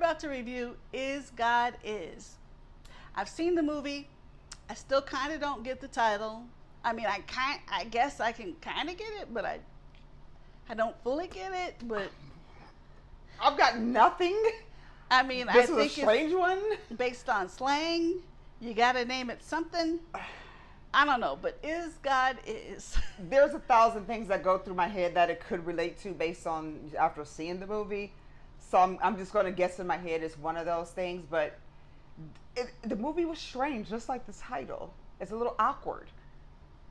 about to review Is God Is. I've seen the movie. I still kind of don't get the title. I mean, I guess I can kind of get it, but I don't fully get it. But I've got nothing. I mean, This I is think a strange one. based on slang. You gotta name it something. I don't know, but Is God Is. There's 1,000 things that go through my head that it could relate to based on after seeing the movie. So I'm just going to guess in my head it's one of those things. But the movie was strange, just like the title. It's a little awkward.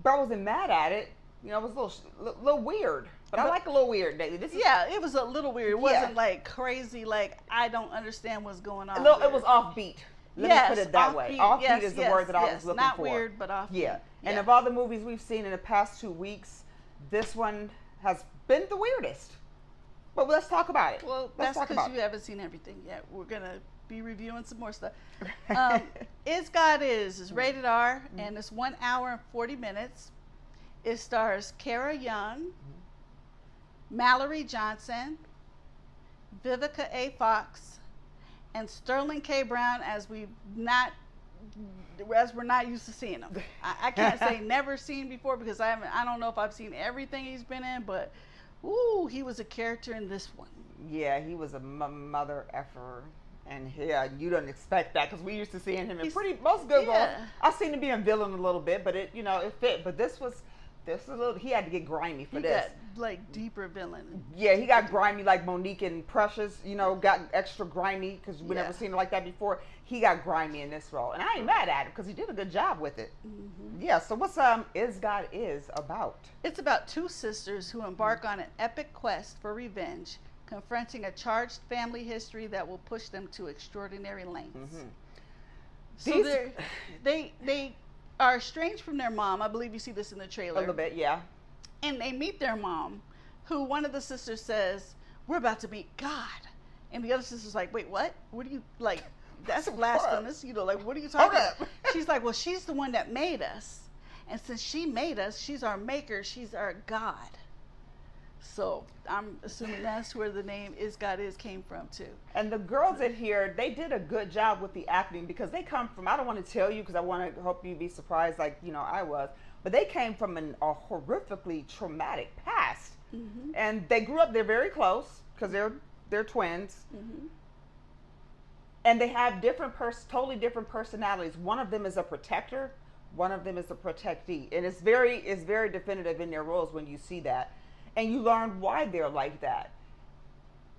But I wasn't mad at it. You know, it was a little weird. But I like a little weird. Yeah, it was a little weird. It wasn't like crazy, like I don't understand what's going on. It was offbeat. Let me put it that way. Offbeat is the word that I was looking for. Not weird, but offbeat. Yeah. And of all the movies we've seen in the past 2 weeks, this one has been the weirdest. But let's talk about it. Well, that's because you haven't seen everything yet. We're going to be reviewing some more stuff. Is God Is rated R, and it's 1 hour and 40 minutes. It stars Kara Young, Mallory Johnson, Vivica A. Fox, and Sterling K. Brown, as we're not used to seeing him. I can't say never seen before because I don't know if I've seen everything he's been in, but he was a character in this one. Yeah, he was a mother effer. And yeah, you don't expect that because we used to seeing him in most good roles. I've seen him being villain a little bit, but it fit. But this was a little. He had to get grimy for this. Got, like deeper villain. Yeah, he got grimy like Monique and Precious. got extra grimy because we never seen him like that before. He got grimy in this role, and I ain't mad at him because he did a good job with it. Mm-hmm. Yeah. So what's Is God Is about? It's about two sisters who embark on an epic quest for revenge, confronting a charged family history that will push them to extraordinary lengths. Mm-hmm. So they are estranged from their mom. I believe you see this in the trailer. A little bit, yeah. And they meet their mom, who one of the sisters says, "We're about to meet God." And the other sister's like, "Wait, what? What do you, like, that's blasphemous. Like, what are you talking about?" She's like, "Well, she's the one that made us. And since she made us, she's our maker. She's our God." So I'm assuming that's where the name Is God Is came from too. And the girls in here, they did a good job with the acting because they come from, I don't want to tell you because I want to hope you be surprised like, I was, but they came from a horrifically traumatic past. Mm-hmm. And they grew up, they're very close because they're twins. Mm-hmm. And they have totally different personalities. One of them is a protector, one of them is a protectee. And it's very definitive in their roles when you see that. And you learn why they're like that.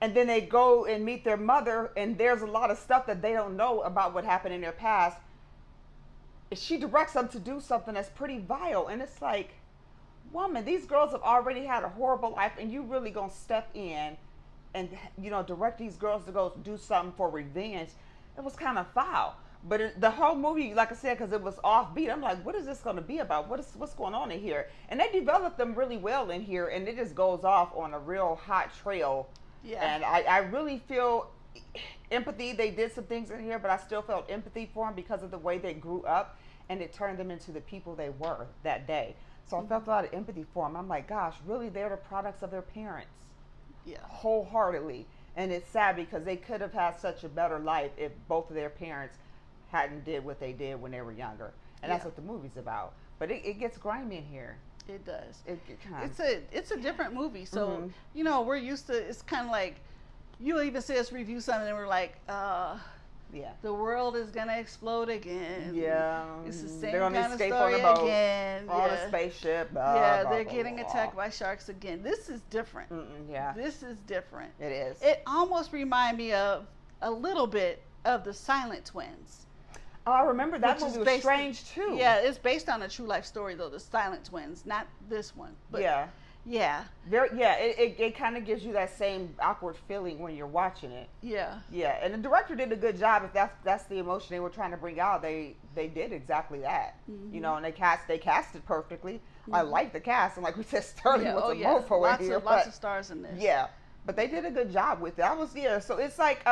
And then they go and meet their mother, and there's a lot of stuff that they don't know about what happened in their past. She directs them to do something that's pretty vile. And it's like, woman, these girls have already had a horrible life, and you really gonna step in and, direct these girls to go do something for revenge. It was kind of foul. But the whole movie, like I said, because it was offbeat, I'm like, what is this going to be about? What's going on in here? And they developed them really well in here, and it just goes off on a real hot trail. Yeah. And I really feel empathy. They did some things in here, but I still felt empathy for them because of the way they grew up, and it turned them into the people they were that day. So I felt a lot of empathy for them. I'm like, gosh, really, they're the products of their parents. Yeah. Wholeheartedly. And it's sad because they could have had such a better life if both of their parents hadn't did what they did when they were younger, and that's what the movie's about. But it gets grimy in here. It does. It's a different movie. So we're used to. It's kind of like you even see us review something, and we're like, the world is gonna explode again. Yeah, it's the same kind of story again. On a spaceship. They're getting attacked by sharks again. This is different. This is different. It is. It almost reminds me of a little bit of the Silent Twins. Oh, I remember that movie was strange too. Yeah, it's based on a true life story though, the Silent Twins, not this one. But it kind of gives you that same awkward feeling when you're watching it. Yeah, and the director did a good job. If that's the emotion they were trying to bring out, they did exactly that. Mm-hmm. And they cast it perfectly. Mm-hmm. I like the cast, and like we said, Sterling was a mofo in here. Lots of stars in this. Yeah, but they did a good job with it. So it's like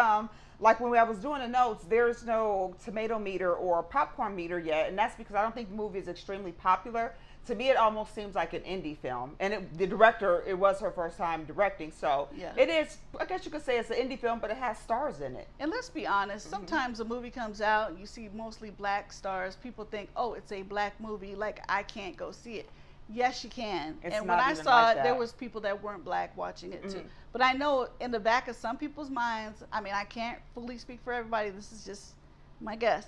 when I was doing the notes, there's no tomato meter or popcorn meter yet, and that's because I don't think the movie is extremely popular To me, it almost seems like an indie film. And the director, it was her first time directing, so Yeah. it is, I guess you could say it's an indie film, but it has stars in it. And let's be honest, sometimes a movie comes out, you see mostly black stars, people think, oh, it's a black movie, like I can't go see it. Yes, you can. It's and not when I even saw like it, there that. was people that weren't black watching it too. But I know in the back of some people's minds, I mean, I can't fully speak for everybody, this is just my guess.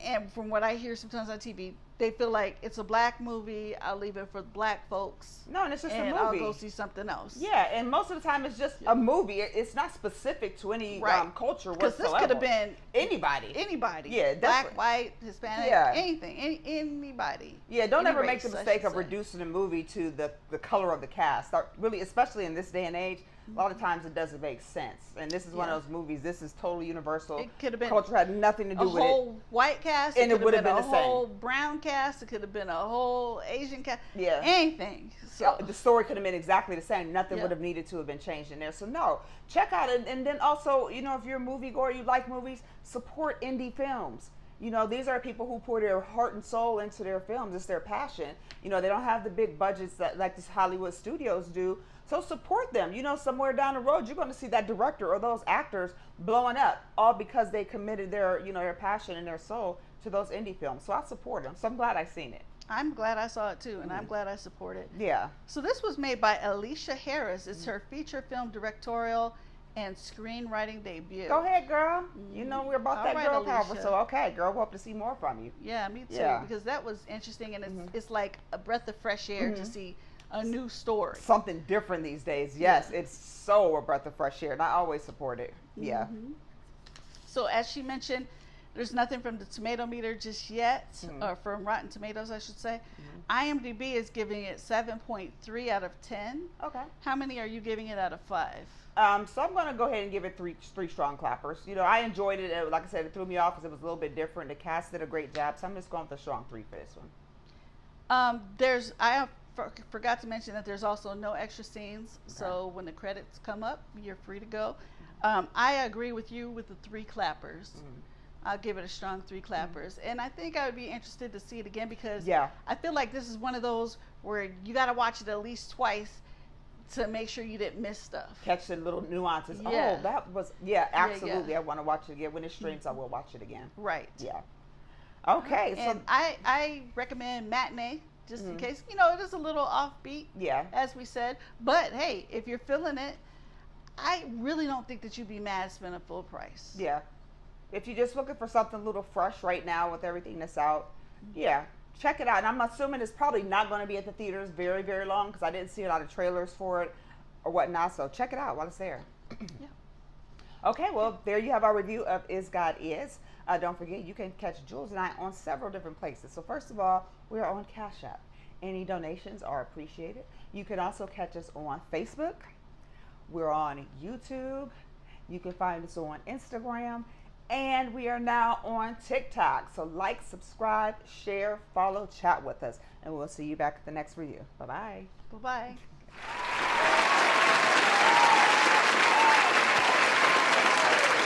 And from what I hear sometimes on TV, they feel like it's a black movie, I'll leave it for black folks. No, and it's just a And movie. I'll go see something else. Yeah, and most of the time it's just a movie. It's not specific to any culture whatsoever. Because this could have been anybody. Anybody. Yeah, black, white, Hispanic, Yeah. anything. Anybody. Yeah, don't Any ever make race, the I mistake should of say. reducing a movie to the color of the cast. Really, especially in this day and age, a lot of times it doesn't make sense. And this is one of those movies, this is totally universal. It could have been culture had nothing to do a with it. whole white cast, And it could would have have been been a the same. whole brown cast, it could have been a whole Asian cast, Yeah. anything. So The story could have been exactly the same. Nothing Yeah. would have needed to have been changed in there. So no, check out it. And then also, you know, if you're a moviegoer, you like movies, support indie films. You know, these are people who pour their heart and soul into their films. It's their passion. You know, they don't have the big budgets that like these Hollywood studios do. So support them. You know, somewhere down the road, you're going to see that director or those actors blowing up, all because they committed their, you know, their passion and their soul to those indie films. So I support them. So I'm glad I've seen it. I'm glad I saw it too, and I'm glad I support it. Yeah. So this was made by Alicia Harris. It's her feature film directorial and screenwriting debut. Go ahead, girl. You know we're about All that right, girl power. Alicia. So okay, girl, we'll hope to see more from you. Yeah, me too. Yeah. Because that was interesting, and it's like a breath of fresh air to see a new story. Something different these days. Yes, it's so a breath of fresh air, and I always support it. Yeah. So as she mentioned, there's nothing from the tomato meter just yet, or from Rotten Tomatoes, I should say. IMDb is giving it 7.3 out of 10. Okay. How many are you giving it out of 5? So I'm going to go ahead and give it three strong clappers. You know, I enjoyed it. Like I said, it threw me off because it was a little bit different. The cast did a great job, so I'm just going with a strong 3 for this one. I forgot to mention that there's also no extra scenes, so when the credits come up, you're free to go. I agree with you with the 3 clappers. I'll give it a strong 3 clappers. And I think I would be interested to see it again because I feel like this is one of those where you got to watch it at least twice to make sure you didn't miss stuff. Catch the little nuances. Yeah. Oh, that was, absolutely. I want to watch it again. When it streams, I will watch it again. Right. Yeah. Okay. And So, I recommend Matinee, just in case. You know, it is a little offbeat, as we said. But, hey, if you're feeling it, I really don't think that you'd be mad spending full price. yeah. If you're just looking for something a little fresh right now with everything that's out, check it out. And I'm assuming it's probably not going to be at the theaters very, very long because I didn't see a lot of trailers for it or whatnot. So check it out while it's there. Okay, well, there you have our review of Is God Is. Don't forget, you can catch Jules and I on several different places. So first of all, we are on Cash App. Any donations are appreciated. You can also catch us on Facebook. We're on YouTube. You can find us on Instagram. And we are now on TikTok. So like, subscribe, share, follow, chat with us. And we'll see you back at the next review. Bye-bye. Bye-bye.